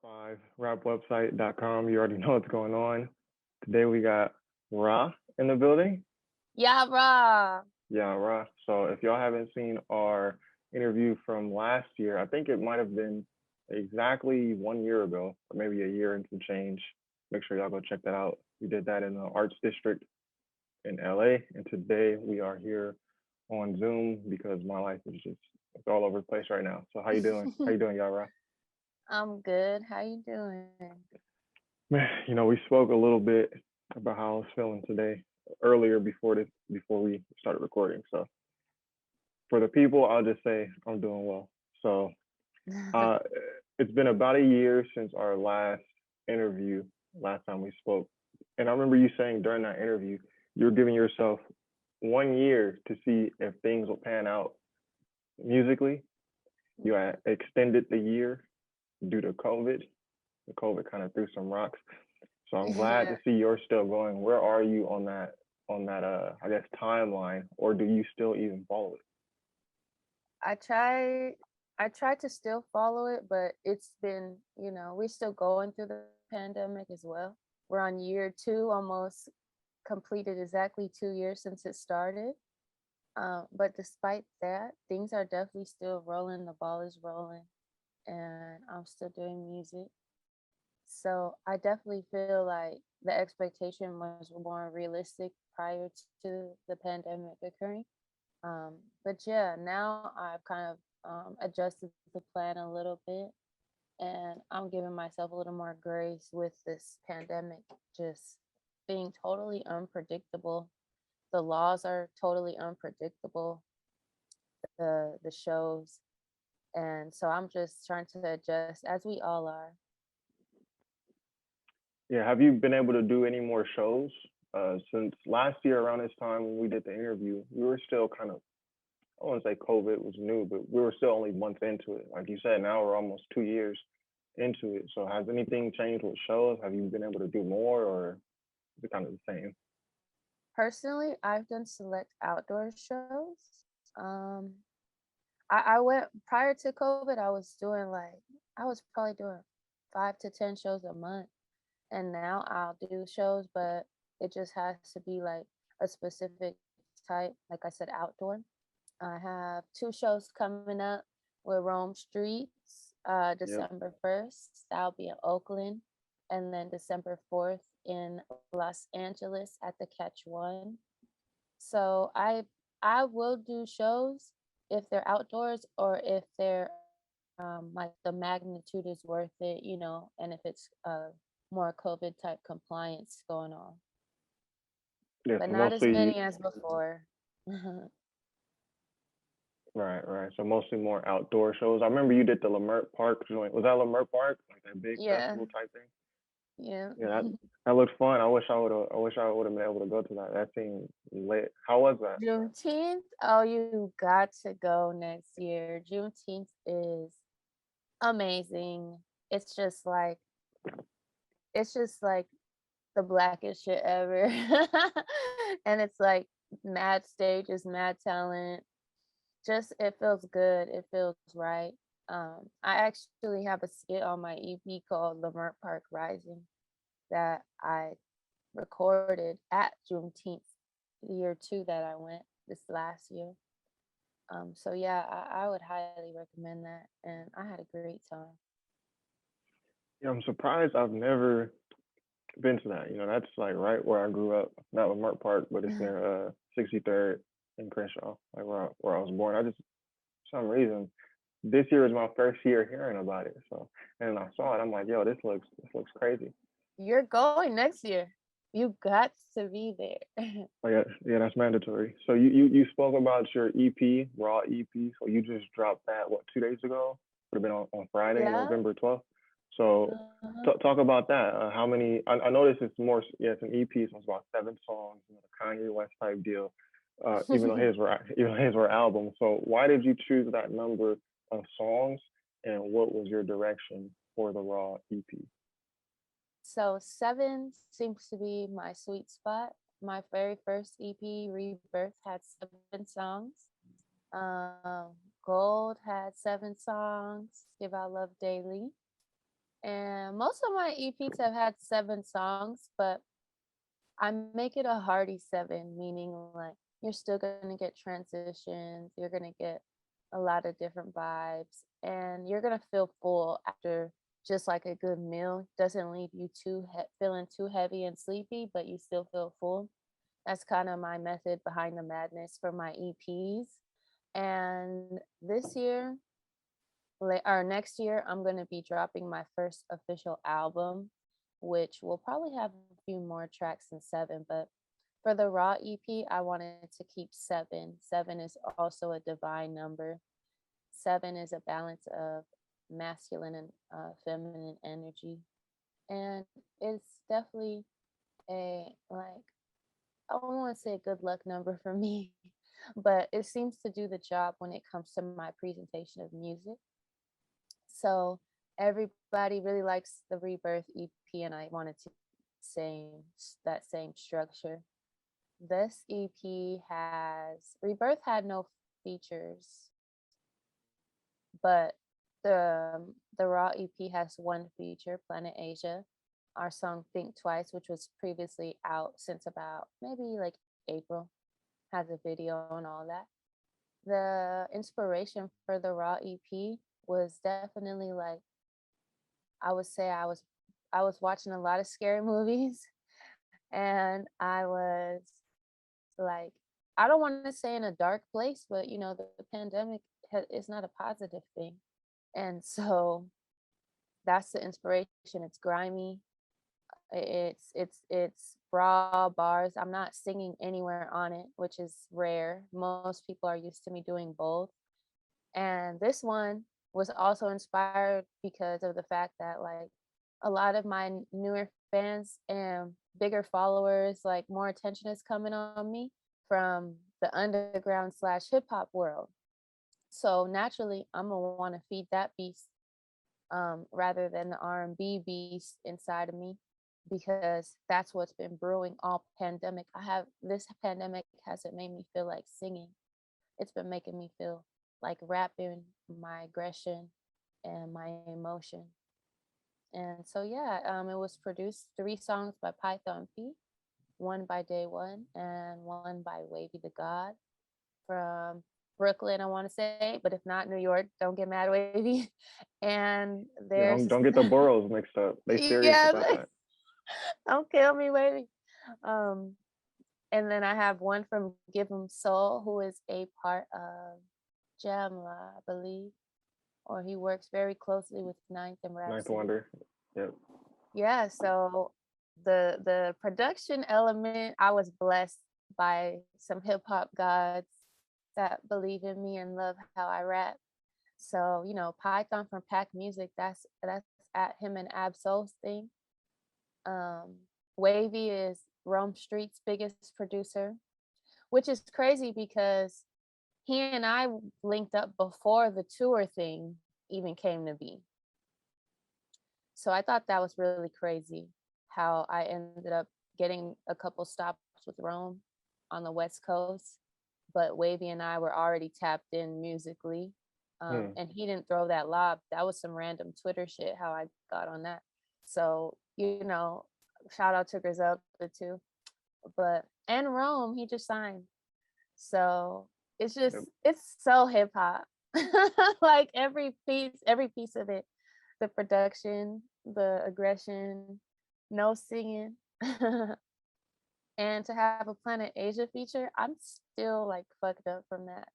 5 rapwebsite.com. You already know what's going on. Today we got Ra in the building. Yah-Ra. Yah-Ra. So if y'all haven't seen our interview from last year, I think it might have been exactly 1 year ago, or maybe a year and some change. Make sure y'all go check that out. We did that in the Arts District in LA. And today we are here on Zoom because my life is just it's all over the place right now. So how you doing? How you doing, Yah-Ra? I'm good. How you doing? Man, we spoke a little bit about how I was feeling today earlier before we started recording. So for the people, I'll just say I'm doing well. So uh, it's been about a year since our last interview, last time we spoke. And I remember you saying during that interview, you were giving yourself 1 year to see if things will pan out musically. You had extended the year due to COVID. The COVID kind of threw some rocks. So I'm glad to see you're still going. Where are you on that I guess timeline, or do you still even follow it? I try to still follow it, but it's been, we're still going through the pandemic as well. We're on year 2, almost completed exactly 2 years since it started. But despite that, things are definitely still rolling. The ball is rolling, and I'm still doing music. So I definitely feel like the expectation was more realistic prior to the pandemic occurring. But yeah, now I've kind of adjusted the plan a little bit, and I'm giving myself a little more grace with this pandemic just being totally unpredictable. The laws are totally unpredictable, the shows. And so I'm just trying to adjust as we all are. Yeah, have you been able to do any more shows? Since last year around this time when we did the interview, we were still kind of, I wouldn't say COVID was new, but we were still only months into it. Like you said, now we're almost 2 years into it. So has anything changed with shows? Have you been able to do more, or is it kind of the same? Personally, I've done select outdoor shows. Um, I went prior to COVID, I was probably doing 5 to 10 shows a month. And now I'll do shows, but it just has to be like a specific type, like I said, outdoor. I have 2 shows coming up with Rome Streetz, Yep. December 1st. That'll be in Oakland. And then December 4th in Los Angeles at the Catch One. So I will do shows if they're outdoors or if they're like the magnitude is worth it, and if it's more COVID type compliance going on, Yeah, but so not as mostly many as before. right. So mostly more outdoor shows. I remember you did the Lamert Park joint. Was that Lamert Park? Like that big Yeah, festival type thing? yeah. Yeah, that looked fun. I wish I would have been able to go to that. That seemed lit. How was that? Juneteenth, oh, you got to go next year. Juneteenth is amazing. It's just like it's just like the blackest shit ever. And it's like mad stages, mad talent. Just it feels good. It feels right. I actually have a skit on my EP called Lamert Park Rising that I recorded at Juneteenth, year 2 that I went this last year. So yeah, I would highly recommend that, and I had a great time. Yeah, I'm surprised I've never been to that. That's like right where I grew up. Not Lamert Park, but it's near 63rd in Crenshaw, like where I was born. I just for some reason this year is my first year hearing about it. So and I saw it, I'm like, yo, this looks crazy. You're going next year. You got to be there. Oh yeah, that's mandatory. So you spoke about your EP, Raw EP. So you just dropped that what 2 days ago? Would have been on Friday, Yeah. November 12th. So Uh-huh. talk about that. How many? I noticed it's more. Yeah, it's an EP. So it's about 7 songs. The Kanye West type deal. Even though his were albums. So why did you choose that number of songs, and what was your direction for the Raw EP? So 7 seems to be my sweet spot. My very first EP, Rebirth, had 7 songs. Um, Gold had 7 songs. Give Out Love Daily. And most of my EPs have had 7 songs, but I make it a hearty 7, meaning like you're still gonna get transitions, you're gonna get a lot of different vibes, and you're gonna feel full after just like a good meal. Doesn't leave you feeling too heavy and sleepy, but you still feel full. That's kind of my method behind the madness for my EPs. And this year, or next year, I'm going to be dropping my first official album, which will probably have a few more tracks than 7. But for the Raw EP, I wanted to keep 7. 7 is also a divine number. 7 is a balance of masculine and feminine energy. And it's definitely a, like, I don't want to say a good luck number for me, but it seems to do the job when it comes to my presentation of music. So everybody really likes the Rebirth EP, and I wanted to that same structure. This EP has Rebirth had no features, but the Raw EP has one feature, Planet Asia, our song Think Twice, which was previously out since about maybe like April, has a video and all that. The inspiration for the Raw EP was definitely like, I would say I was watching a lot of scary movies, and I was like, I don't want to say in a dark place, but you know, the pandemic is not a positive thing. And so that's the inspiration. It's grimy. It's raw bars. I'm not singing anywhere on it, which is rare. Most people are used to me doing both. And this one was also inspired because of the fact that like a lot of my newer fans and bigger followers, like more attention is coming on me from the underground slash hip hop world. So naturally, I'm gonna want to feed that beast rather than the R&B beast inside of me, because that's what's been brewing all pandemic. This pandemic hasn't made me feel like singing. It's been making me feel like rapping my aggression and my emotion. And so yeah, it was produced 3 songs by Python P, one by Day One, and one by Wavy the God from Brooklyn, I want to say, but if not New York, don't get mad, Wavy. And Yeah, there's don't get the boroughs mixed up. They serious yeah, about that. don't kill me, Wavy. Um, and then I have one from Give 'em Soul, who is a part of Jamla, I believe, or he works very closely with Ninth and Ninth Rhapsody. Wonder. Yep. Yeah, so the production element, I was blessed by some hip hop gods that believe in me and love how I rap. So, you know, Python from Pack Music, that's at him and Absol's thing. Um, Wavy is Rome Street's biggest producer, which is crazy because he and I linked up before the tour thing even came to be. So I thought that was really crazy how I ended up getting a couple stops with Rome on the West Coast, but Wavy and I were already tapped in musically. And he didn't throw that lob. That was some random Twitter shit how I got on that. So, you know, shout out to Griselda too. But and Rome, he just signed. So it's just Yep. it's so hip hop. Like every piece of it, the production, the aggression, no singing. And to have a Planet Asia feature, I'm still like fucked up from that.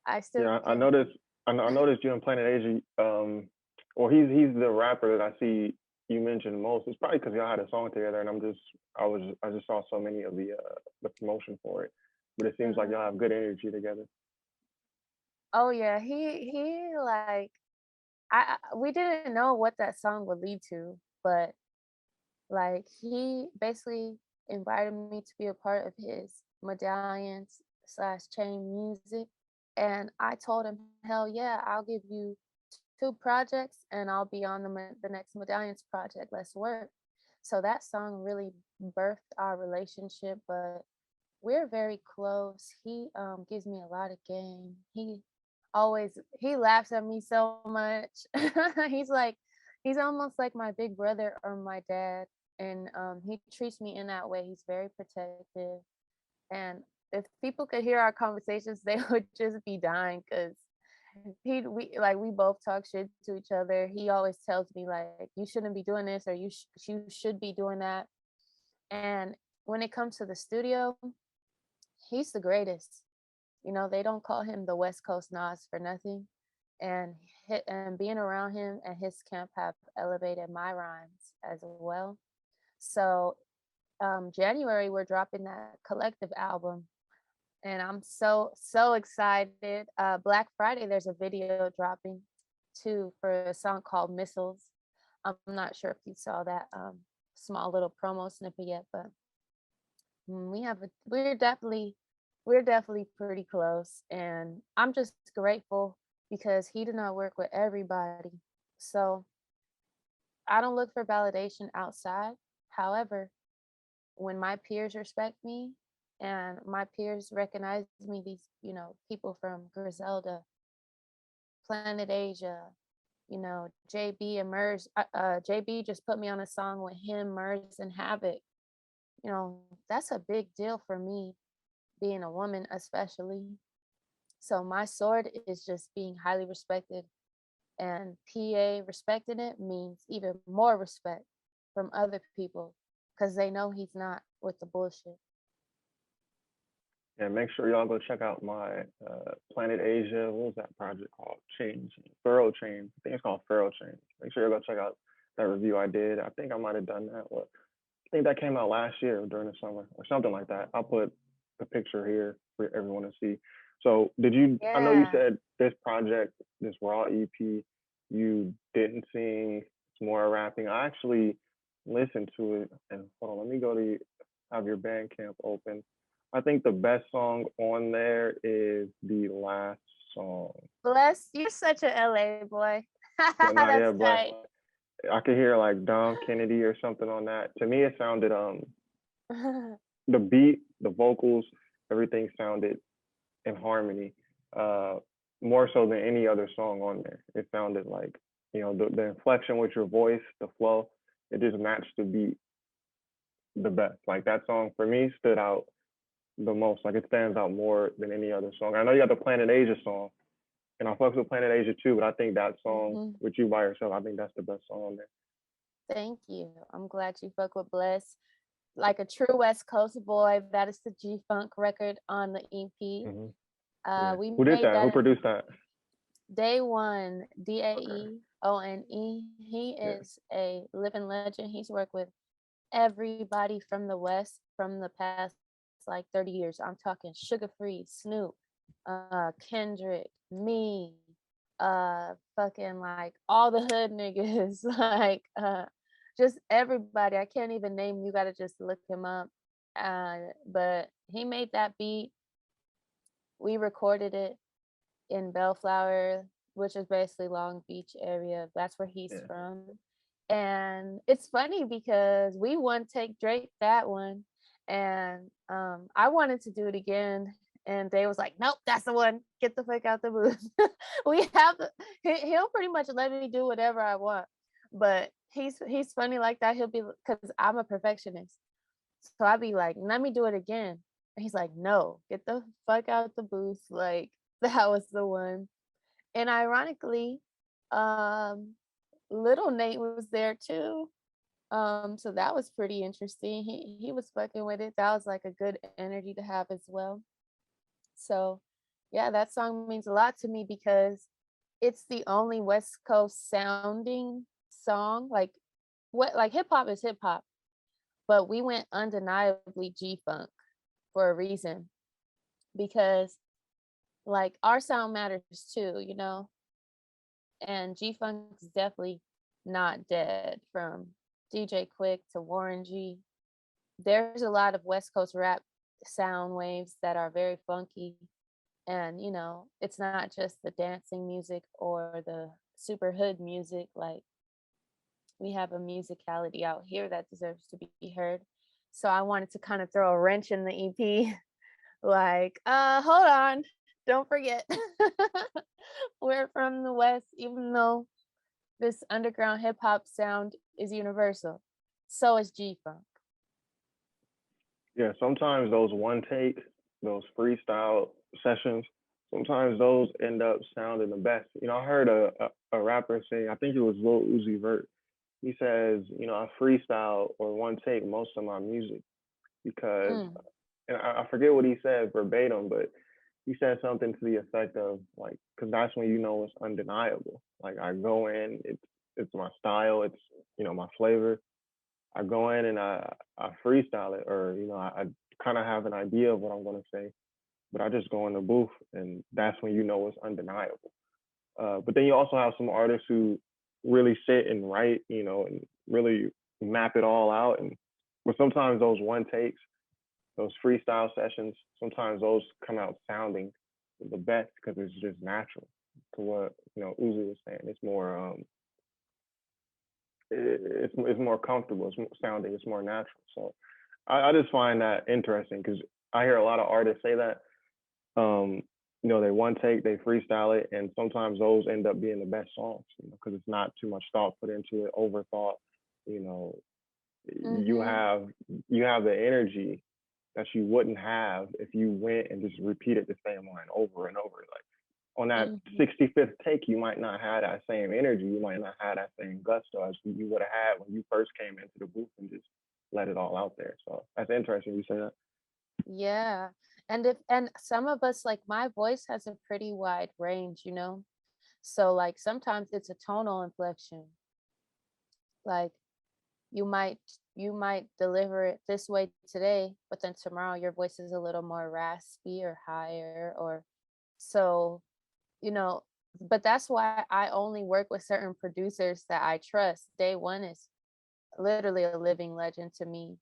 I still Yeah, I can't. noticed. I noticed you in Planet Asia. Well, he's the rapper that I see you mentioned most. It's probably because y'all had a song together, and I just saw so many of the promotion for it. But it seems like y'all have good energy together. Oh yeah, he like we didn't know what that song would lead to, but like he basically invited me to be a part of his medallions slash chain music. And I told him, hell yeah, I'll give you 2 projects and I'll be on the next medallions project. Let's work. So that song really birthed our relationship, but we're very close. He gives me a lot of game. He laughs at me so much. He's like, He's almost like my big brother or my dad, and he treats me in that way. He's very protective, and if people could hear our conversations, they would just be dying because we both talk shit to each other. He always tells me like, you shouldn't be doing this, or you should be doing that. And when it comes to the studio, he's the greatest. You know, they don't call him the West Coast Nas for nothing. And and being around him and his camp have elevated my rhymes as well. So January we're dropping that collective album, and I'm so excited. Black Friday there's a video dropping too for a song called Missiles. I'm not sure if you saw that small little promo snippet yet, but we're definitely pretty close, and I'm just grateful because he did not work with everybody. So I don't look for validation outside. However, when my peers respect me and my peers recognize me, these, people from Griselda, Planet Asia, JB and Mers, JB just put me on a song with him, Mers, and Havoc. That's a big deal for me, being a woman, especially. So my sword is just being highly respected, and PA respecting it means even more respect from other people because they know he's not with the bullshit. And make sure y'all go check out my Planet Asia. What was that project called? Thorough Change. I think it's called Thorough Change. Make sure y'all go check out that review I did. I think I might have done that. I think that came out last year during the summer or something like that. I'll put the picture here for everyone to see. So I know you said this project, this raw EP, you didn't sing, it's more rapping. I actually listened to it, and hold on, let me go to have your Bandcamp open. I think the best song on there is the last song. Bless, you're such a LA boy. But not That's yet, but I could hear like Dom Kennedy or something on that. To me, it sounded the beat, the vocals, everything sounded in harmony, more so than any other song on there. It sounded like, the inflection with your voice, the flow, it just matched the beat the best. Like that song for me stood out the most. Like it stands out more than any other song. I know you got the Planet Asia song, and I fucks with Planet Asia too, but I think that song with you by yourself, I think that's the best song on there. Thank you. I'm glad you fuck with Bless. Like a true West Coast boy, that is the G-Funk record on the EP. Yeah. Who did that? Who produced that? Day One, Daeone. He is a living legend. He's worked with everybody from the West from the past like 30 years. I'm talking Sugar Free, Snoop, Kendrick, me, fucking like all the hood niggas, like just everybody. I can't even name. You got to just look him up. But he made that beat. We recorded it in Bellflower, which is basically Long Beach area. That's where he's from. And it's funny because we one take Drake that one, and I wanted to do it again, and they was like, nope, that's the one, get the fuck out the booth. He'll pretty much let me do whatever I want, but he's funny like that. He'll be, because I'm a perfectionist, so I'd be like, let me do it again, and he's like, no, get the fuck out the booth, like that was the one. And ironically, Little Nate was there too. So that was pretty interesting. He was fucking with it. That was like a good energy to have as well. So yeah, that song means a lot to me because it's the only West Coast sounding song. Like hip hop is hip hop, but we went undeniably G-Funk for a reason, because like our sound matters too, and G-Funk is definitely not dead. From DJ Quick to Warren G, there's a lot of West Coast rap sound waves that are very funky, and it's not just the dancing music or the super hood music. Like, we have a musicality out here that deserves to be heard. So I wanted to kind of throw a wrench in the EP. Like, hold on, don't forget, we're from the West, even though this underground hip hop sound is universal. So is G-Funk. Yeah, sometimes those one take, those freestyle sessions, sometimes those end up sounding the best. I heard a rapper say, I think it was Lil Uzi Vert. He says, I freestyle or one take most of my music because, Mm, and I forget what he said verbatim, but he said something to the effect of like, because that's when it's undeniable. Like I go in, it's my style, it's my flavor. I go in and I freestyle it, or I kind of have an idea of what I'm gonna say, but I just go in the booth, and that's when it's undeniable. But then you also have some artists who really sit and write, and really map it all out. And but sometimes those one takes, those freestyle sessions, sometimes those come out sounding the best because it's just natural. To what Uzi was saying, it's more it's more comfortable, it's more sounding, it's more natural. So I just find that interesting because I hear a lot of artists say that. Um, they one take, they freestyle it, and sometimes those end up being the best songs because it's not too much thought put into it, overthought. You know, you mm-hmm, have you have the energy that you wouldn't have if you went and just repeated the same line over and over. Like on that mm-hmm. 65th take, you might not have that same energy. You might not have that same gusto as you would have had when you first came into the booth and just let it all out there. So that's interesting you say that. Yeah. And some of us, like, my voice has a pretty wide range, So like sometimes it's a tonal inflection. Like you might you might deliver it this way today, but then tomorrow your voice is a little more raspy or higher, or so, you know, but that's why I only work with certain producers that I trust. Day One is literally a living legend to me.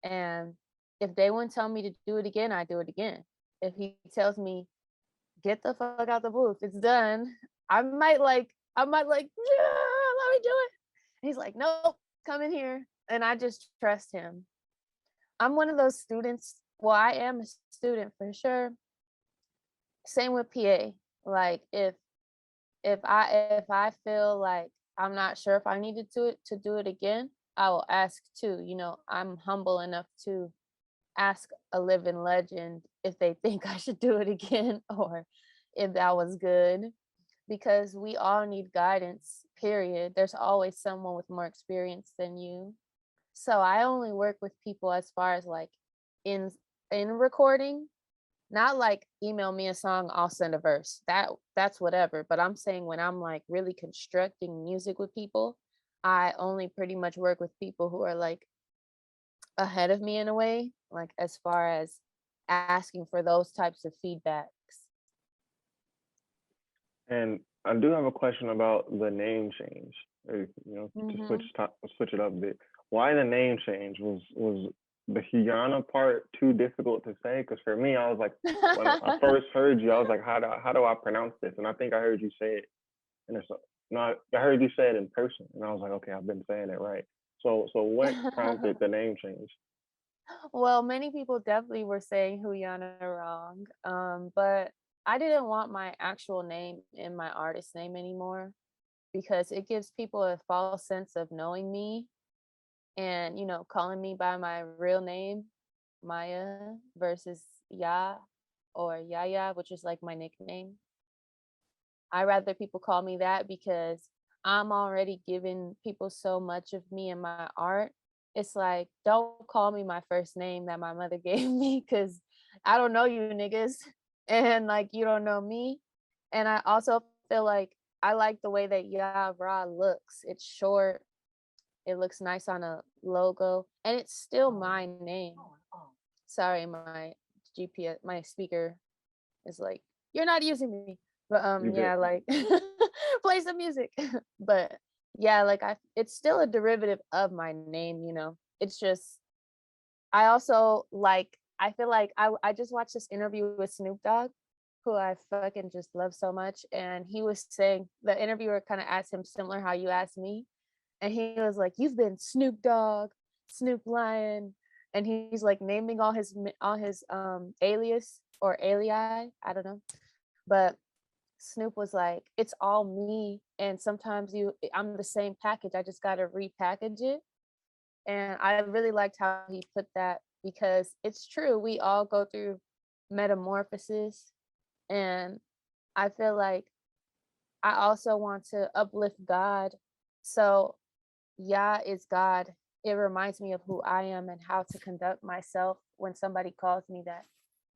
And if Day One tell me to do it again, I do it again. If he tells me, get the fuck out the booth, it's done, I might like, yeah, let me do it. And he's like, nope, come in here. And I just trust him. I'm one of those students. Well, I am a student for sure. Same with PA. Like if I feel like I'm not sure if I needed to do it again, I will ask too. I'm humble enough to ask a living legend if they think I should do it again or if that was good, because we all need guidance, period. There's always someone with more experience than you. So I only work with people as far as like in in recording, not like email me a song, I'll send a verse. That's whatever. But I'm saying when I'm like really constructing music with people, I only pretty much work with people who are like ahead of me in a way, like as far as asking for those types of feedbacks. And I do have a question about the name change. To Hmm. switch it up a bit. Why the name change? Was the Huyana part too difficult to say? Because for me, I was like, when I first heard you, I was like, how do I pronounce this? And I think I heard you say it, and it's no, I heard you say it in person, and I was like, okay, I've been saying it right. So what prompted the name change? Well, many people definitely were saying Huyana wrong. But I didn't want my actual name in my artist name anymore because it gives people a false sense of knowing me and, calling me by my real name, Maya, versus Yah or Yaya, which is like my nickname. I rather people call me that because I'm already giving people so much of me in my art. It's like, don't call me my first name that my mother gave me because I don't know you niggas and like you don't know me. And I also feel like I like the way that Yah-Ra looks. It's short, it looks nice on a logo, and it's still my name. Sorry, my GPS, my speaker is like, you're not using me. But You good? yeah, like play some music. But yeah, like it's still a derivative of my name. It's just I also like I feel like I just watched this interview with Snoop Dogg, who I fucking just love so much. And he was saying, the interviewer kind of asked him similar how you asked me. And he was like, you've been Snoop Dogg, Snoop Lion. And he's like naming all his alias or alii, I don't know. But Snoop was like, it's all me. And sometimes I'm the same package. I just got to repackage it. And I really liked how he put that because it's true. We all go through metamorphosis. And I feel like I also want to uplift God. So, Yah is God. It reminds me of who I am and how to conduct myself when somebody calls me that.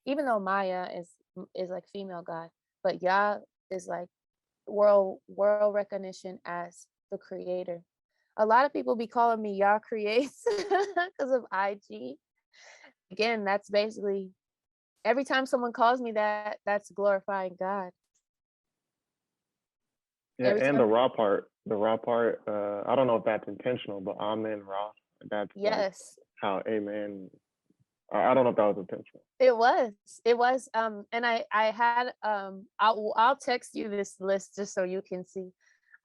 Even though Maya is like female God, but Yah is like world recognition as the creator. A lot of people be calling me Yah creates because of IG. Again, that's basically every time someone calls me that, that's glorifying God. Yeah, Every and time, the raw part, I don't know if that's intentional, but Amen Ra, that's like yes, how Amen. I don't know if that was intentional. it was. It was. And I had I'll text you this list just so you can see.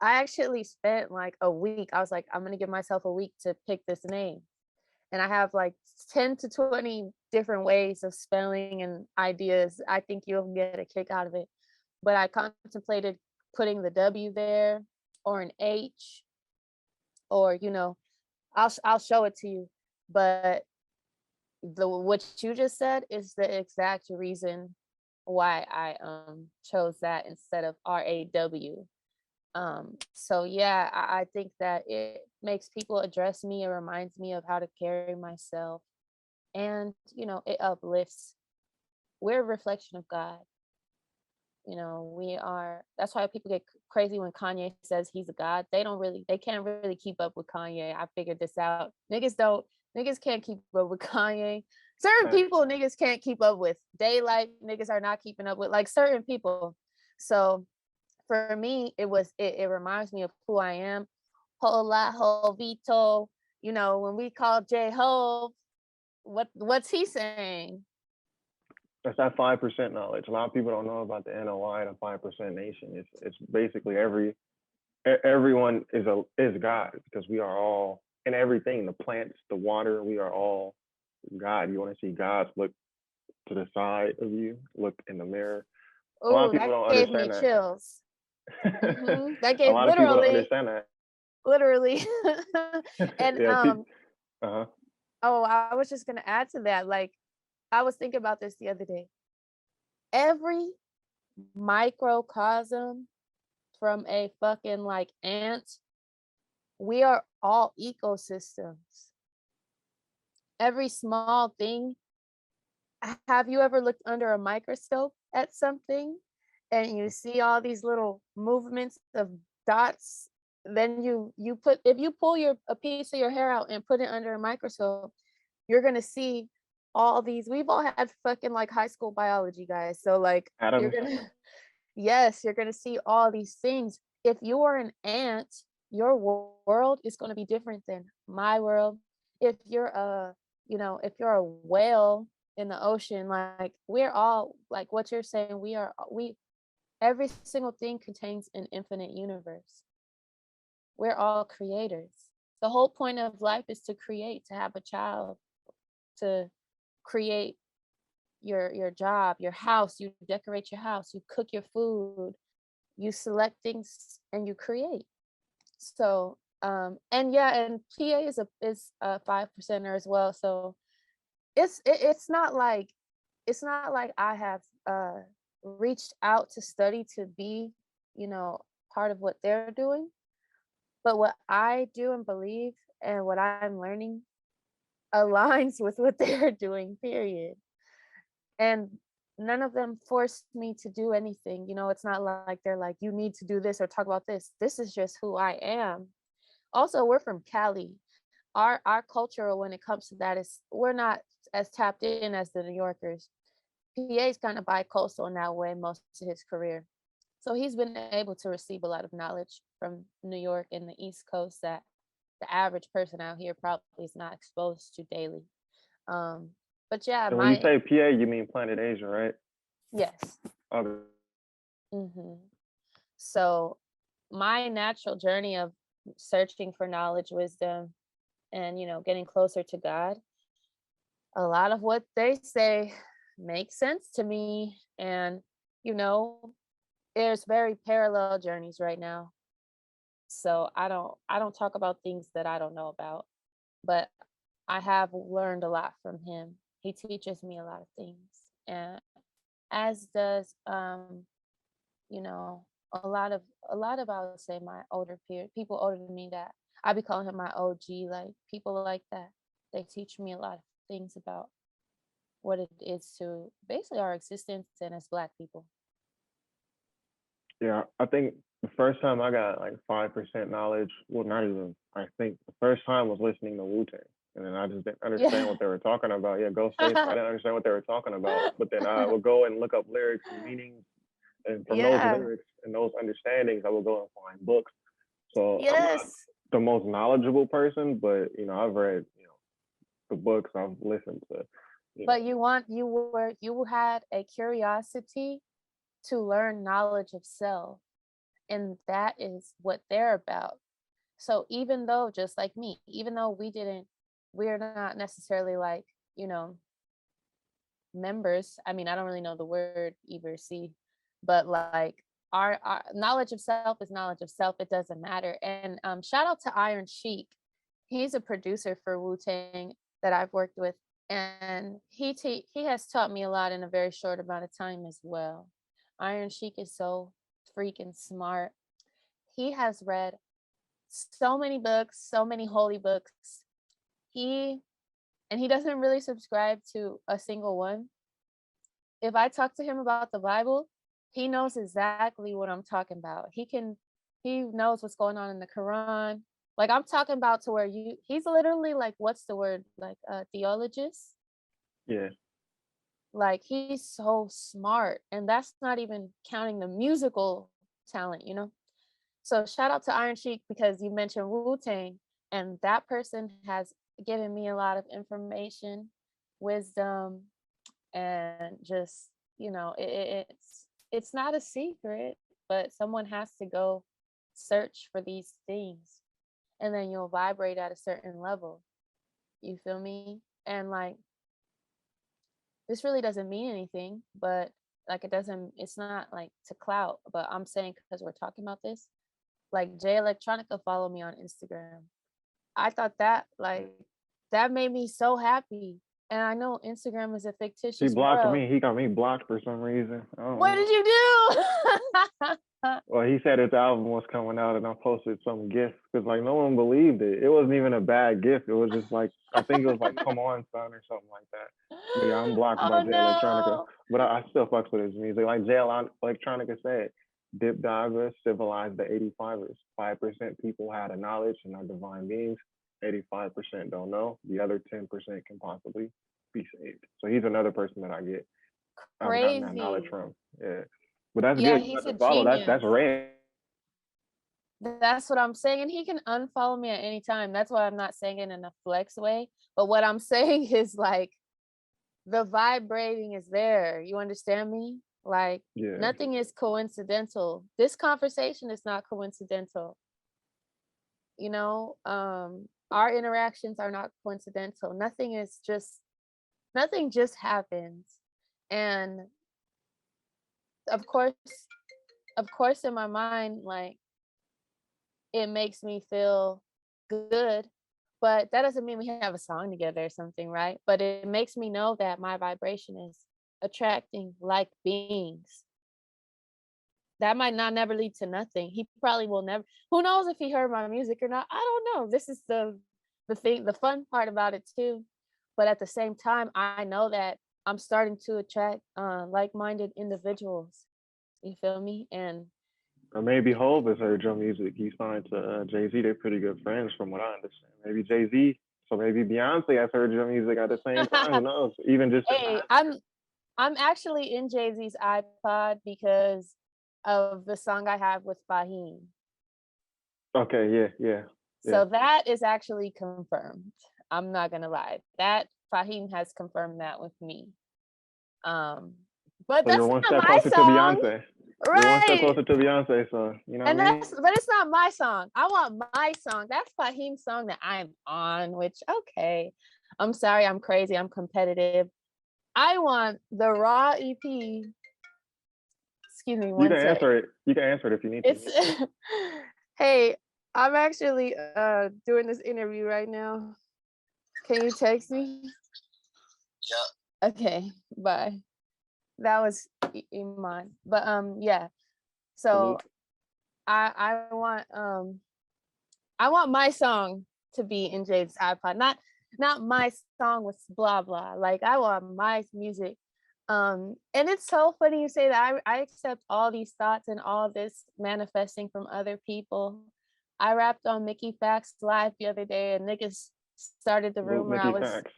I actually spent like a week. I was like, I'm gonna give myself a week to pick this name. And I have like 10 to 20 different ways of spelling and ideas. I think you'll get a kick out of it. But I contemplated putting the W there or an H, or I'll show it to you. But the what you just said is the exact reason why I chose that instead of RAW. So yeah, I think that it makes people address me. It reminds me of how to carry myself, and it uplifts. We're a reflection of God. We are. That's why people get crazy when Kanye says he's a god. They can't really keep up with Kanye. I figured this out. Niggas can't keep up with Kanye. Certain Facts. people niggas can't keep up with. Daylight niggas are not keeping up with, like, certain people. So for me, it reminds me of who I am. Hola Jovito. When we call J Hove, what's he saying? That's that 5% knowledge. A lot of people don't know about the NOI, the 5% nation. It's basically everyone is God, because we are all in everything. The plants, the water, we are all God. You want to see God, look to the side of you, look in the mirror. A lot of Oh, people that don't gave me understand that. chills. That A gave lot of people don't understand that. literally. And Yeah. Uh-huh. oh, I was just gonna add to that. Like, I was thinking about this the other day. Every microcosm from a fucking like ant, we are all ecosystems. Every small thing. Have you ever looked under a microscope at something and you see all these little movements of dots? Then you put if you pull a piece of your hair out and put it under a microscope, you're gonna see all these. We've all had fucking like high school biology, guys. So like you're Adams. gonna yes, you're gonna see all these things. If you are an ant, your world is gonna be different than my world. If you're if you're a whale in the ocean, like we're all like what you're saying, we every single thing contains an infinite universe. We're all creators. The whole point of life is to create, to have a child, to create your job, your house. You decorate your house, you cook your food, you select things, and you create. So and yeah, and PA is a 5%er as well. So it's not like I have reached out to study to be, part of what they're doing. But what I do and believe and what I'm learning aligns with what they're doing, period. And none of them forced me to do anything. It's not like they're like, you need to do this or talk about this. This is just who I am. Also, we're from Cali. Our culture when it comes to that is we're not as tapped in as the New Yorkers. PA is kind of bi-coastal in that way most of his career. So he's been able to receive a lot of knowledge from New York and the East Coast that the average person out here probably is not exposed to daily. Um, but yeah, And when you say PA, you mean Planet Asia, right? yes. Okay. So my natural journey of searching for knowledge, wisdom, and getting closer to God, a lot of what they say makes sense to me. And you know there's very parallel journeys right now. So I don't talk about things that I don't know about, but I have learned a lot from him. He teaches me a lot of things. And as does you know, a lot of I would say my older peer people older than me that I be calling him my OG, like people like that. They teach me a lot of things about what it is to basically our existence and as Black people. Yeah, I think the first time I got like 5% knowledge, well, not even, I think the first time was listening to Wu-Tang. And then I just didn't understand Yeah. what they were talking about. Yeah, Ghostface, I didn't understand what they were talking about. But then I would go and look up lyrics and meanings. And from those Yeah. lyrics and those understandings, I would go and find books. So I'm not Yes. the most knowledgeable person, but, I've read, the books, I've listened to, But you had a curiosity to learn knowledge of self, and that is what they're about. So even though, just like me, even though we're not necessarily like, you know, members. I mean, I don't really know the word either, see, but like our knowledge of self is knowledge of self. It doesn't matter. And shout out to Iron Sheik. He's a producer for Wu Tang that I've worked with, and he has taught me a lot in a very short amount of time as well. Iron Sheik is so freaking smart. He has read so many books, so many holy books. He and he doesn't really subscribe to a single one. If I talk to him about the Bible, he knows exactly what I'm talking about. He knows what's going on in the Quran. Like I'm talking about to where he's literally like, what's the word? Like a theologist. yeah. Like he's so smart. And that's not even counting the musical talent, you know? So shout out to Iron Sheik because you mentioned Wu-Tang, and that person has given me a lot of information, wisdom, and just, it's not a secret, but someone has to go search for these things, and then you'll vibrate at a certain level. You feel me? And like this really doesn't mean anything, but like it's not like to clout, but I'm saying because we're talking about this, like Jay Electronica followed me on Instagram. I thought that made me so happy. And I know Instagram is a He fictitious blocked world. me. He got me blocked for some reason. I don't What know. did you do? Well, he said his album was coming out, and I posted some gift because like no one believed it. It wasn't even a bad gift. It was just like I think it was like "Come On, Son" or something like that. But yeah, I'm blocked by Oh Jay Electronica, no. but I still fucks with his music. Like Jay Electronica said, Dip Daga civilized the 85ers. 5% people had a knowledge and are divine beings. 85% don't know. The other 10% can possibly be saved. So he's another person that I've gotten that knowledge Crazy. from. Yeah. But that's Yeah, good. You he's got a to follow. That's genius. rare. That's what I'm saying. And he can unfollow me at any time. That's why I'm not saying it in a flex way. But what I'm saying is like the vibrating is there. You understand me? Like Yeah. nothing is coincidental. This conversation is not coincidental. Our interactions are not coincidental. Nothing just happens. And of course, in my mind, like it makes me feel good, but that doesn't mean we have a song together or something, right? But it makes me know that my vibration is attracting like beings. That might not never lead to nothing. He probably will never. Who knows if he heard my music or not? I don't know. This is the thing, the fun part about it too. But at the same time, I know that I'm starting to attract like-minded individuals. You feel me? And Or maybe Hove has heard your music. He signed to Jay Z. They're pretty good friends, from what I understand. Maybe Jay Z. So maybe Beyonce has heard your music at the same time. Who knows? Even just in hey, passing. I'm actually in Jay-Z's iPod because of the song I have with Fahim. Okay. Yeah. Yeah. Yeah. So that is actually confirmed. I'm not gonna lie. That Fahim has confirmed that with me. Um, but So you're that's one not step my closer to song, Beyonce. You're one step right? closer to Beyonce. So you know what And I mean? but it's not my song. I want my song. That's Fahim's song that I'm on. Which okay, I'm sorry, I'm crazy, I'm competitive. I want the raw EP. excuse me You one can sec. answer it. You can answer it if you need to. It's hey, I'm actually doing this interview right now. Can you text me? Yeah. Okay, bye. That was Iman. But yeah. So I want my song to be in Jade's iPod. Not my song with blah blah. Like I want my music. And it's so funny you say that. I accept all these thoughts and all this manifesting from other people. I rapped on Mickey Facts live the other day, and niggas started the rumor I Mickey was. Facts.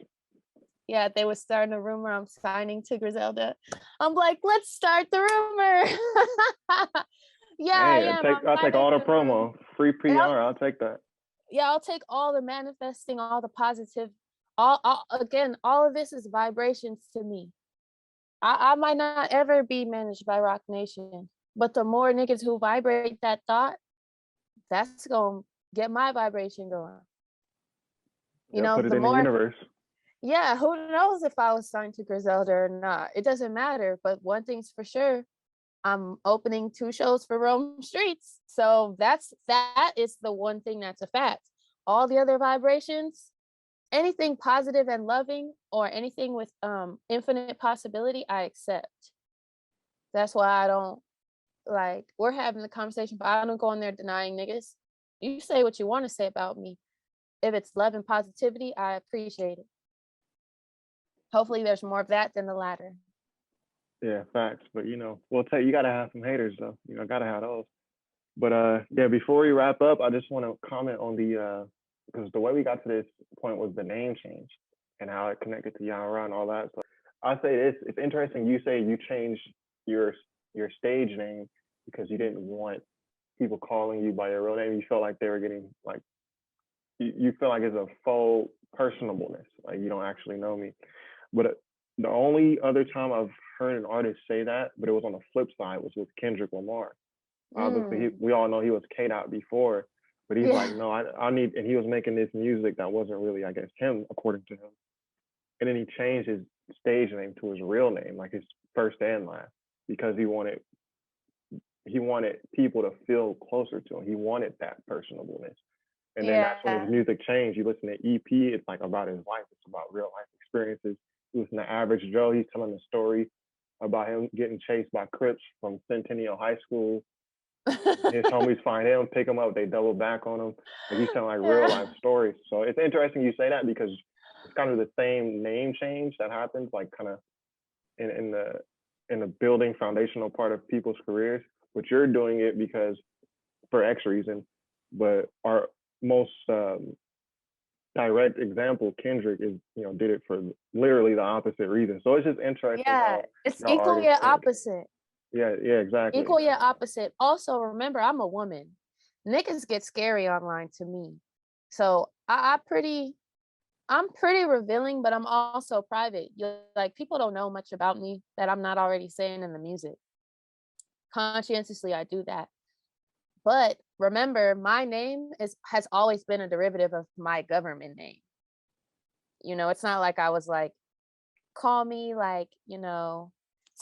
Yeah, they were starting a rumor I'm signing to Griselda. I'm like, let's start the rumor. Yeah, I Hey, am. I'll take all the promo. Free PR. I'll take that. Yeah, I'll take all the manifesting, all the positive, all again, all of this is vibrations to me. I might not ever be managed by Rock Nation, but the more niggas who vibrate that thought, that's gonna get my vibration going. You know, put it the in the more, universe. yeah, who knows if I was signed to Griselda or not? It doesn't matter. But one thing's for sure, I'm opening 2 shows for Rome Streetz. So that is the one thing that's a fact. All the other vibrations, anything positive and loving or anything with infinite possibility, I accept. That's why I don't like, we're having the conversation, but I don't go in there denying niggas. You say what you want to say about me. If it's love and positivity, I appreciate it. Hopefully there's more of that than the latter. Yeah, facts. But we'll tell you gotta have some haters though. Gotta have those. But yeah, before we wrap up, I just want to comment on the because the way we got to this point was the name change and how it connected to Yah-Ra and all that. So I say this: it's interesting. You say you changed your stage name because you didn't want people calling you by your real name. You felt like they were getting like you feel like it's a faux personableness, like you don't actually know me. But the only other time I've heard an artist say that, but it was on the flip side, was with Kendrick Lamar. Obviously, we all know he was K-Dot before, but he's like, no, I need, and he was making this music that wasn't really, I guess, him, according to him. And then he changed his stage name to his real name, like his first and last, because he wanted people to feel closer to him. He wanted that personableness. And then that's when his music changed. You listen to EP, it's like about his life. It's about real life experiences. You listen to Average Joe, he's telling a story about him getting chased by Crips from Centennial High School. His homies find him, pick him up, they double back on him. Like he's telling like real life stories. So it's interesting you say that because it's kind of the same name change that happens, like kind of in the building foundational part of people's careers. But you're doing it because for X reason. But our most direct example, Kendrick, is did it for literally the opposite reason. So it's just interesting. Yeah, it's equal yet opposite. Yeah, exactly. Equal yet opposite. Also, remember, I'm a woman. Niggas get scary online to me. So I'm pretty revealing, but I'm also private. Like people don't know much about me that I'm not already saying in the music. Conscientiously, I do that. But remember, my name has always been a derivative of my government name. It's not like I was like, call me like,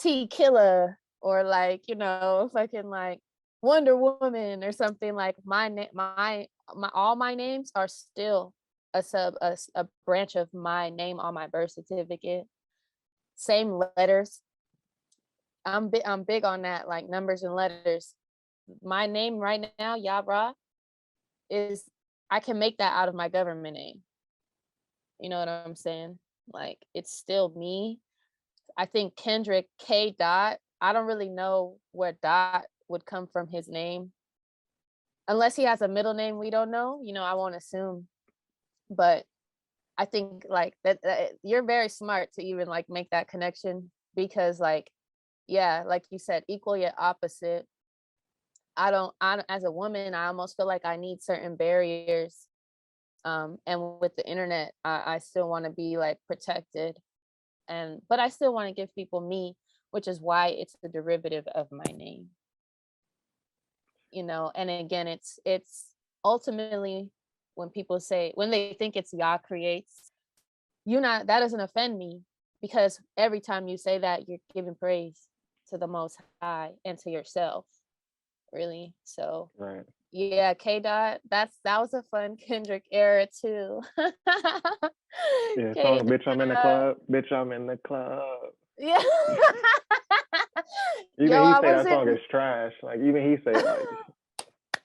T Killer or like, fucking like Wonder Woman or something. Like my all my names are still a branch of my name on my birth certificate. Same letters. I'm big on that, like numbers and letters. My name right now, Yah-Ra, is I can make that out of my government name. You know what I'm saying? Like it's still me. I think Kendrick K. Dot, I don't really know where Dot would come from his name. Unless he has a middle name we don't know, I won't assume. But I think like that you're very smart to even like make that connection because like, yeah, like you said, equal yet opposite. I as a woman, I almost feel like I need certain barriers. And with the internet, I still want to be like protected. But I still want to give people me, which is why it's the derivative of my name. And again, it's ultimately when they think it's Yah creates, that doesn't offend me because every time you say that, you're giving praise to the Most High and to yourself, really. So Right. yeah, K Dot, that was a fun Kendrick era too. Yeah, K song "Bitch I'm in the Dot, Club." Bitch I'm in the club. yeah. Yo, Even he I say was that song in, is trash. Like even he say like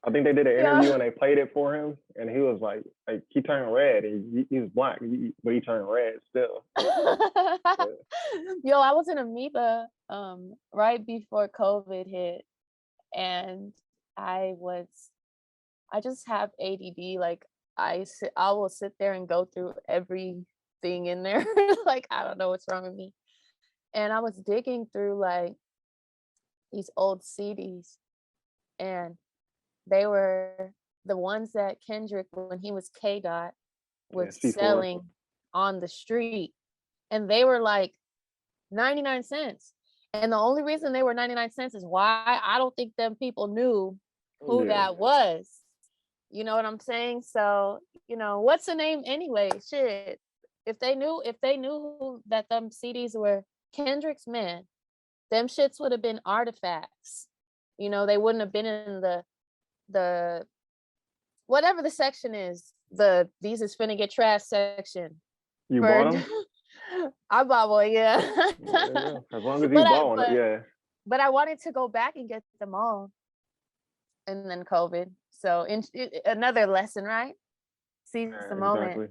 I think they did an interview yo. and they played it for him, and he was like he turned red. And he was black, but he turned red still. Yeah. Yo, I was in Amoeba right before COVID hit, and I was I just have ADD. Like I will sit there and go through everything in there. Like I don't know what's wrong with me. And I was digging through like these old CDs, and they were the ones that Kendrick, when he was K Dot, Yeah, was C4. selling on the street, and they were like 99 cents. And the only reason they were 99 cents is why I don't think them people knew who Yeah, that was. You know what I'm saying? So, what's the name anyway? Shit. If they knew that them CDs were Kendrick's, man, them shits would have been artifacts. They wouldn't have been in the whatever the section is, the these is finna get trash section. you For bought them. I bought one, yeah. There you go. As long as you but I bought one, but yeah. but I wanted to go back and get them all, and then COVID. So another lesson, right? Seize the moment. Exactly.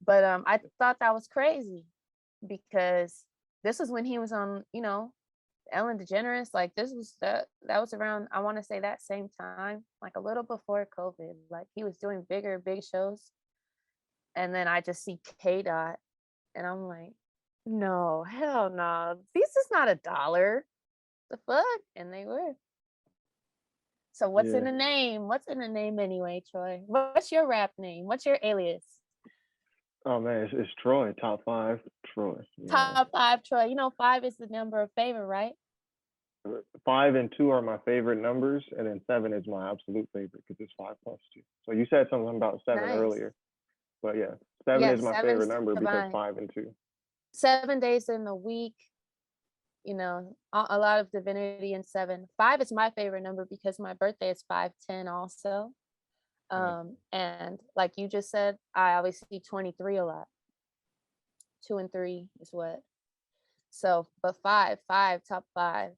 But I thought that was crazy because this was when he was on, Ellen DeGeneres. Like this was that was around, I want to say, that same time, like a little before COVID. Like he was doing big shows, and then I just see K Dot, and I'm like, no, hell no, this is not $1. The fuck? And they were. So what's in Yeah. the name? What's in the name anyway, Troy? What's your rap name? What's your alias? Oh man, it's Troy, top 5 Troy. Top 5, Troy. 5 is the number of favor, right? 5 and 2 are my favorite numbers, and then 7 is my absolute favorite because it's 5 plus 2. So you said something about 7 Nice. earlier, but yeah, 7 is Yes, my favorite seven's number because divine. 5 and 2. 7 days in the week, a lot of divinity in 7. 5 is my favorite number because my birthday is 5/10 also. And like you just said, I always see 23 a lot. 2 and 3 is what. So, but 5, top 5.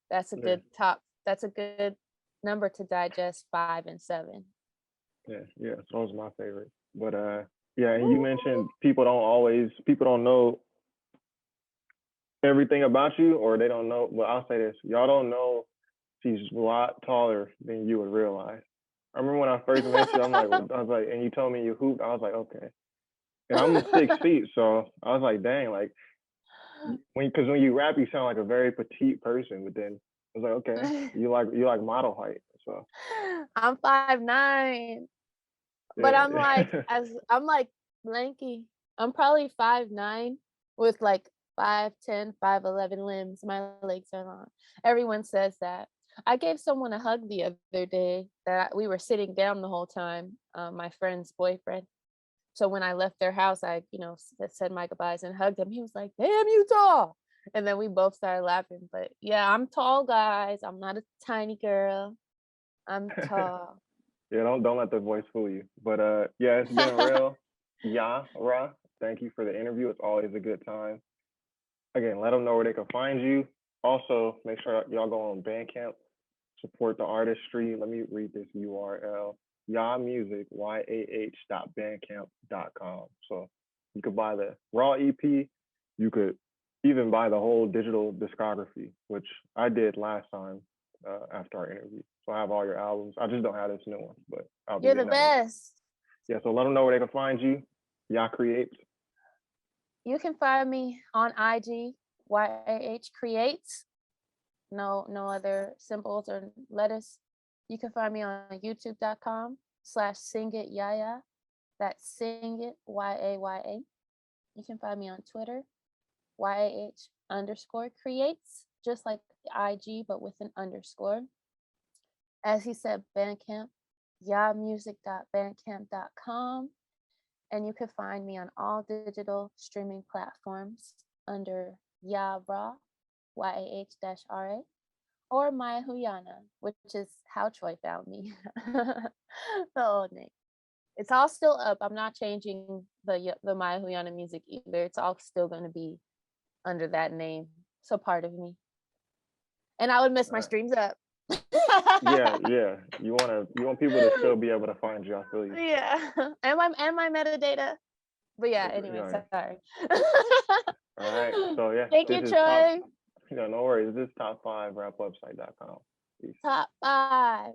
That's a Yeah, good top. That's a good number to digest, 5 and 7. yeah. So those are my favorite. But yeah, and you Woo! mentioned people don't know everything about you, or they don't know. Well, I'll say this: y'all don't know she's a lot taller than you would realize. I remember when I first met you, I was like, and you told me you hooped. I was like, okay. And I'm 6 feet, so I was like, dang, like because when you rap, you sound like a very petite person. But then I was like, okay, you like model height, so I'm 5'9", but yeah, I'm like lanky. I'm probably 5'9" with like 5'10", 5'11" limbs. My legs are long. Everyone says that. I gave someone a hug the other day that we were sitting down the whole time, my friend's boyfriend. So when I left their house, I, said my goodbyes and hugged him. He was like, damn, you tall. And then we both started laughing. But yeah, I'm tall, guys. I'm not a tiny girl. I'm tall. yeah. Don't let the voice fool you. But yeah, it's been real. Yah-Ra, thank you for the interview. It's always a good time. Again, let them know where they can find you. Also, make sure y'all go on Bandcamp, support the artistry. Let me read this URL: Yah Music, YAH.bandcamp.com. So you could buy the raw EP. You could even buy the whole digital discography, which I did last time after our interview. So I have all your albums. I just don't have this new one, but I'll be You're the getting that one. best. Yeah, so let them know where they can find you. Yah Creates. You can find me on IG, YAH Creates. No other symbols or letters. You can find me on youtube.com/singityaya. That's sing it, YAYA. You can find me on Twitter, YAH_creates, just like the IG, but with an underscore. As he said, Bandcamp, yahmusic.bandcamp.com. And you can find me on all digital streaming platforms under Yah-Ra, YAH-RA. or Maya Huyana, which is how Troy found me. The old name. It's all still up. I'm not changing the Maya Huyana music either. It's all still going to be under that name. So part of me. And I would mess my streams up. Yeah, yeah. You want people to still be able to find you. I feel you. Yeah. And my metadata. But yeah, anyway, Yeah. sorry. All right. So yeah, Thank this you, is top. Troy. No worries. This is top 5 rapwebsite.com. Peace. Top 5.